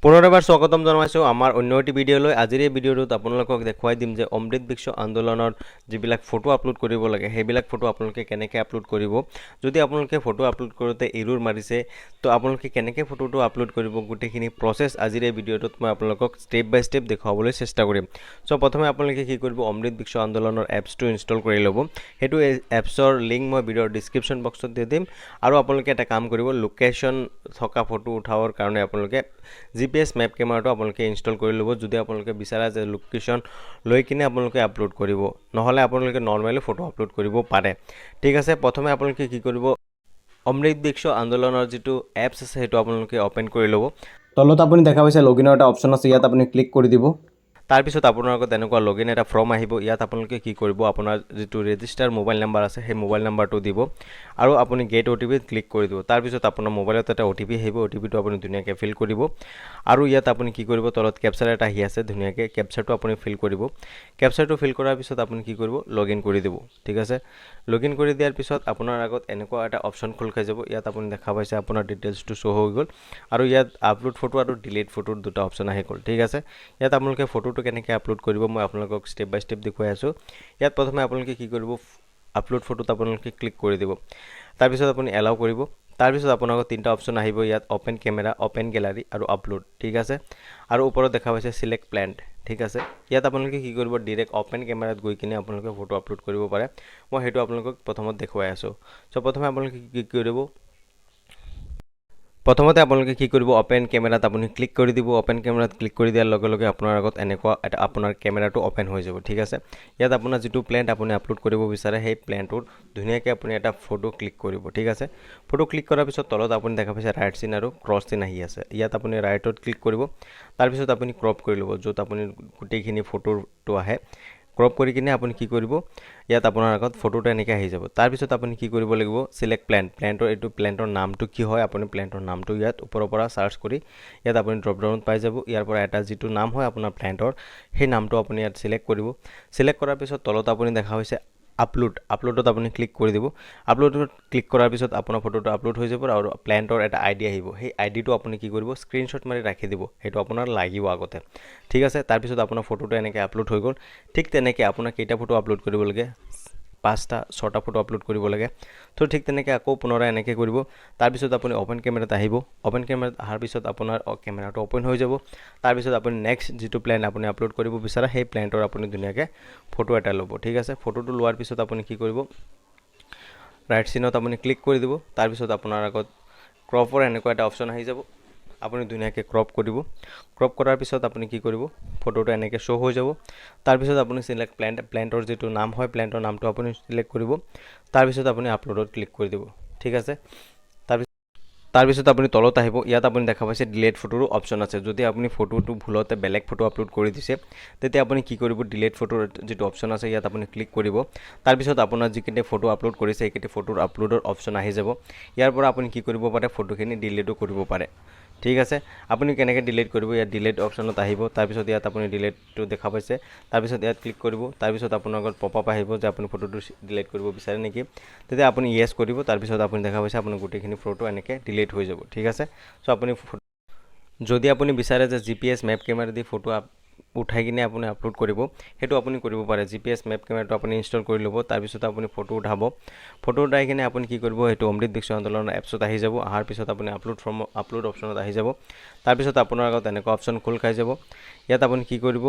পুনৰবাৰ স্বাগতম জনাইছোঁ আমাৰ অন্য এটি ভিডিঅ'লৈ। আজিৰ এই ভিডিঅ'টোত আপোনালোকক দেখুৱাই দিম যে অমৃত বিশ্ব আন্দোলনৰ যিবিলাক ফটো আপলোড কৰিব লাগে সেইবিলাক ফটো আপোনালোকে কেনেকৈ আপলোড কৰিব। যদি আপোনালোকে ফটো আপলোড কৰোঁতে এৰ'ৰ মাৰিছে তো আপোনালোকে কেনেকৈ ফটোটো আপলোড কৰিব, গোটেইখিনি প্ৰচেছ আজিৰ এই ভিডিঅ'টোত মই আপোনালোকক ষ্টেপ বাই ষ্টেপ দেখুৱাবলৈ চেষ্টা কৰিম। চ' প্ৰথমে আপোনালোকে কি কৰিব, অমৃত বিশ্ব আন্দোলনৰ এপছটো ইনষ্টল কৰি ল'ব। সেইটো এপছৰ লিংক মই ভিডিঅ'ৰ ডিছক্ৰিপশ্যন বক্সত দি দিম। আৰু আপোনালোকে এটা কাম কৰিব, লোকেশ্যন থকা ফটো উঠাবৰ কাৰণে আপোনালোকে GPS মেপ কেমেৰাটো আপোনালোকে ইনষ্টল কৰি ল'ব। যদি আপোনালোকে বিচাৰে যে লোকেশ্যন লৈ কিনে আপোনালোকে আপলোড কৰিব, নহ'লে আপোনালোকে নৰ্মেলি ফটো আপলোড কৰিব পাৰে। ঠিক আছে, প্ৰথমে আপোনালোকে কি কৰিব, অমৃত বিশ্ব আন্দোলনৰ যিটো এপছ আছে সেইটো আপোনালোকে অ'পেন কৰি ল'ব। তলত আপুনি দেখা পাইছে লগইনৰ এটা অপশ্যন আছে, ইয়াত আপুনি ক্লিক কৰি দিব। তাৰপিছত আপোনাৰ আগত এনেকুৱা লগইন এটা ফৰ্ম আহিব। ইয়াত আপোনালোকে কি কৰিব, আপোনাৰ যিটো ৰেজিষ্টাৰ মোবাইল নাম্বাৰ আছে সেই মোবাইল নাম্বাৰটো দিব আৰু আপুনি গেট OTP ক্লিক কৰি দিব। তাৰপিছত আপোনাৰ মোবাইলত এটা OTP আহিব, OTPটো আপুনি ধুনীয়াকৈ ফিল কৰিব। আৰু ইয়াত আপুনি কি কৰিব, তলত কেপচাৰ এটা আহি আছে, ধুনীয়াকৈ কেপচাৰটো আপুনি ফিল কৰিব। কেপচাৰটো ফিল কৰাৰ পিছত আপুনি কি কৰিব, লগইন কৰি দিব। ঠিক আছে, লগইন কৰি দিয়াৰ পিছত আপোনাৰ আগত এনেকুৱা এটা অপশ্যন খোল খাই যাব। ইয়াত আপুনি দেখা পাইছে আপোনাৰ ডিটেইলছটো শ্ব' হৈ গ'ল আৰু ইয়াত আপলোড ফটো আৰু ডিলিট ফটোৰ দুটা অপশ্যন আহি গ'ল। ঠিক আছে, ইয়াত আপোনালোকে ফটোটো কেনেকৈ আপলোড কৰিব মই আপোনালোকক ষ্টেপ বাই ষ্টেপ দেখুৱাই আছোঁ। ইয়াত প্ৰথমে আপোনালোকে কি কৰিব, আপলোড ফটোত আপোনালোকে ক্লিক কৰি দিব। তাৰপিছত আপুনি এলাউ কৰিব। তাৰপিছত আপোনাৰ তিনিটা অপশ্যন আহিব, ইয়াত অ'পেন কেমেৰা, অ'পেন গেলাৰী আৰু আপলোড। ঠিক আছে, আৰু ওপৰত দেখা পাইছে চিলেক্ট প্লেণ্ট। ঠিক আছে, ইয়াত আপোনালোকে কি কৰিব, ডিৰেক্ট অ'পেন কেমেৰাত গৈ কিনে আপোনালোকে ফটো আপলোড কৰিব পাৰে। মই সেইটো আপোনালোকক প্ৰথমত দেখুৱাই আছোঁ। চ' প্ৰথমে আপোনালোকে কি কৰিব, প্ৰথমতে আপোনালোকে কি কৰিব, অ'পেন কেমেৰাত আপুনি ক্লিক কৰি দিব। অ'পেন কেমেৰাত ক্লিক কৰি দিয়াৰ লগে লগে আপোনাৰ আগত এনেকুৱা এটা আপোনাৰ কেমেৰাটো অ'পেন হৈ যাব। ঠিক আছে, ইয়াত আপোনাৰ যিটো প্লেণ্ট আপুনি আপলোড কৰিব বিচাৰে সেই প্লেণ্টটোত ধুনীয়াকৈ আপুনি এটা ফটো ক্লিক কৰিব। ঠিক আছে, ফটো ক্লিক কৰাৰ পিছত তলত আপুনি দেখা পাইছে ৰাইট চিন আৰু ক্ৰছ চিন আহি আছে। ইয়াত আপুনি ৰাইটত ক্লিক কৰিব। তাৰপিছত আপুনি ক্ৰপ কৰি ল'ব, য'ত আপুনি গোটেইখিনি ফটোটো আহে। ক্ৰপ কৰি কিনে আপুনি কি কৰিব, ইয়াত আপোনাৰ আগত ফটোটো এনেকৈ আহি যাব। তাৰপিছত আপুনি কি কৰিব লাগিব, চিলেক্ট প্লেণ্টৰ এইটো প্লেণ্টৰ নামটো কি হয়, আপুনি প্লেণ্টৰ নামটো ইয়াত ওপৰৰ পৰা চাৰ্চ কৰি ইয়াত আপুনি ড্ৰপ ডাউনত পাই যাব। ইয়াৰ পৰা এটা যিটো নাম হয় আপোনাৰ প্লেণ্টৰ সেই নামটো আপুনি ইয়াত চিলেক্ট কৰিব। চিলেক্ট কৰাৰ পিছত তলত আপুনি দেখা হৈছে আপলোডত আপুনি ক্লিক কৰি দিব। আপলোডত ক্লিক কৰাৰ পিছত আপোনাৰ ফটোটো আপলোড হৈ যাব আৰু প্লেণ্টৰ এটা ID আহিব। সেই IDটো আপুনি কি কৰিব, স্ক্ৰীনশ্বট মাৰি ৰাখি দিব, সেইটো আপোনাৰ লাগিব আগতে। ঠিক আছে, তাৰপিছত আপোনাৰ ফটোটো এনেকৈ আপলোড হৈ গ'ল। ঠিক তেনেকৈ আপোনাৰ কেইটা ফটো আপলোড কৰিব লাগে, 5টা 6টা ফটো আপলোড কৰিব লাগে। তো ঠিক তেনেকৈ আকৌ পুনৰাই এনেকৈ কৰিব। তাৰপিছত আপুনি অ'পেন কেমেৰাত আহিব। অ'পেন কেমেৰাত অহাৰ পিছত আপোনাৰ কেমেৰাটো অ'পেন হৈ যাব। তাৰপিছত আপুনি নেক্সট যিটো প্লেন আপুনি আপলোড কৰিব বিচাৰে সেই প্লেনটোৰ আপুনি ধুনীয়াকৈ ফটো এটা ল'ব। ঠিক আছে, ফটোটো লোৱাৰ পিছত আপুনি কি কৰিব, ৰাইট চিনত আপুনি ক্লিক কৰি দিব। তাৰপিছত আপোনাৰ আগত ক্ৰপৰ এনেকুৱা এটা অপশ্যন আহি যাব, আপুনি ধুনীয়াকৈ ক্ৰপ কৰিব। ক্ৰপ কৰাৰ পিছত আপুনি কি কৰিব, ফটোটো এনেকৈ শ্ব' হৈ যাব। তাৰপিছত আপুনি চিলেক্ট প্লেণ্টৰ যিটো নাম হয় প্লেণ্টৰ নামটো আপুনি চিলেক্ট কৰিব। তাৰপিছত আপুনি আপলোডত ক্লিক কৰি দিব। ঠিক আছে, তাৰপিছত আপুনি তলত আহিব। ইয়াত আপুনি দেখা পাইছে ডিলেট ফটোৰো অপশ্যন আছে। যদি আপুনি ফটোটো ভুলতে বেলেগ ফটো আপলোড কৰি দিছে তেতিয়া আপুনি কি কৰিব, ডিলেট ফটোৰ যিটো অপশ্যন আছে ইয়াত আপুনি ক্লিক কৰিব। তাৰপিছত আপোনাৰ যিকেইটা ফটো আপলোড কৰিছে সেইকেইটা ফটোৰ আপলোডৰ অপশ্যন আহি যাব। ইয়াৰ পৰা আপুনি কি কৰিব পাৰে, ফটোখিনি ডিলিটো কৰিব পাৰে। ঠিক আছে, আপুনি কেনেকৈ ডিলিট কৰিব, ইয়াত ডিলিট অপশ্যনত আহিব। তাৰপিছত ইয়াত আপুনি ডিলিটটো দেখা পাইছে, তাৰপিছত ইয়াত ক্লিক কৰিব। তাৰপিছত আপোনাৰ আগত পপআপ আহিব যে আপুনি ফটোটো ডিলিট কৰিব বিচাৰে নেকি, তেতিয়া আপুনি য়েছ কৰিব। তাৰপিছত আপুনি দেখা পাইছে আপোনাৰ গোটেইখিনি ফটো এনেকৈ ডিলিট হৈ যাব। ঠিক আছে, চ' আপুনি যদি আপুনি বিচাৰে যে GPS মেপ কেমেৰা দি ফটো উঠাই কিনে আপুনি আপলোড কৰিব, সেইটো আপুনি কৰিব পাৰে। GPS মেপ কেমেৰাটো আপুনি ইনষ্টল কৰি ল'ব। তাৰপিছত আপুনি ফটো উঠাব। ফটো উঠাই কিনে আপুনি কি কৰিব, সেইটো অমৃত বিশ্ব আন্দোলনৰ এপছত আহি যাব। অহাৰ পিছত আপুনি আপলোড অপশ্যনত আহি যাব। তাৰপিছত আপোনাৰ আগত এনেকুৱা অপশ্যন খোল খাই যাব। ইয়াত আপুনি কি কৰিব,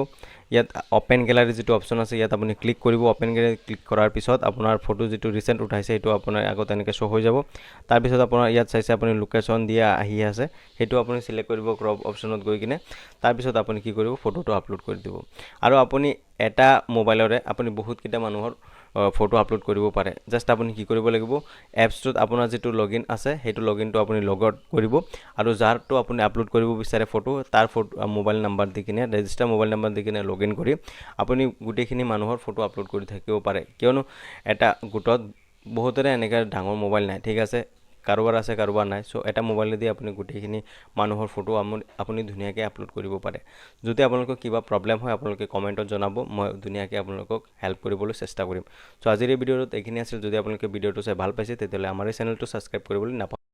ইয়াত অ'পেন গেলাৰী যিটো অপশ্যন আছে ইয়াত আপুনি ক্লিক কৰিব। অ'পেন গেলাৰী ক্লিক কৰাৰ পিছত আপোনাৰ ফটো যিটো ৰিচেণ্ট উঠাইছে সেইটো আপোনাৰ আগত এনেকৈ শ্ব' হৈ যাব। তাৰপিছত আপোনাৰ ইয়াত চাইছে আপুনি লোকেশ্যন দিয়া আহি আছে, সেইটো আপুনি চিলেক্ট কৰিব ক্ৰপ অপশ্যনত গৈ কিনে। তাৰপিছত আপুনি কি কৰিব, ফটোটো আপলোড কৰি দিব। আৰু আপুনি এটা মোবাইলৰে আপুনি বহুতকেইটা মানুহৰ ফটো আপলোড কৰিব পাৰে। জাষ্ট আপুনি কি কৰিব লাগিব, এপছটোত আপোনাৰ যিটো লগইন আছে সেইটো লগইনটো আপুনি লগ আউট কৰিব আৰু যাৰটো আপুনি আপলোড কৰিব বিচাৰে ফটো তাৰ মোবাইল নাম্বাৰ দি কিনে, ৰেজিষ্টাৰ মোবাইল নাম্বাৰ দি কিনে লগইন কৰি আপুনি গোটেইখিনি মানুহৰ ফটো আপলোড কৰি থাকিব পাৰে। কিয়নো এটা গোটত বহুতৰে এনেকৈ ডাঙৰ মোবাইল নাই। ঠিক আছে, কাৰোবাৰ আছে কাৰোবাৰ নাই। চ' এটা মোবাইলেদি আপুনি গোটেইখিনি মানুহৰ ফটো আপুনি ধুনীয়াকৈ আপলোড কৰিব পাৰে। যদি আপোনালোকৰ কিবা প্ৰব্লেম হয় আপোনালোকে কমেণ্টত জনাব, মই ধুনীয়াকৈ আপোনালোকক হেল্প কৰিবলৈ চেষ্টা কৰিম। চ' আজিৰ এই ভিডিঅ'টোত এইখিনি আছিল। যদি আপোনালোকে ভিডিঅ'টো চাই ভাল পাইছে তেতিয়াহ'লে আমাৰ এই চেনেলটো ছাবস্ক্ৰাইব কৰিবলৈ নাপাহৰিব।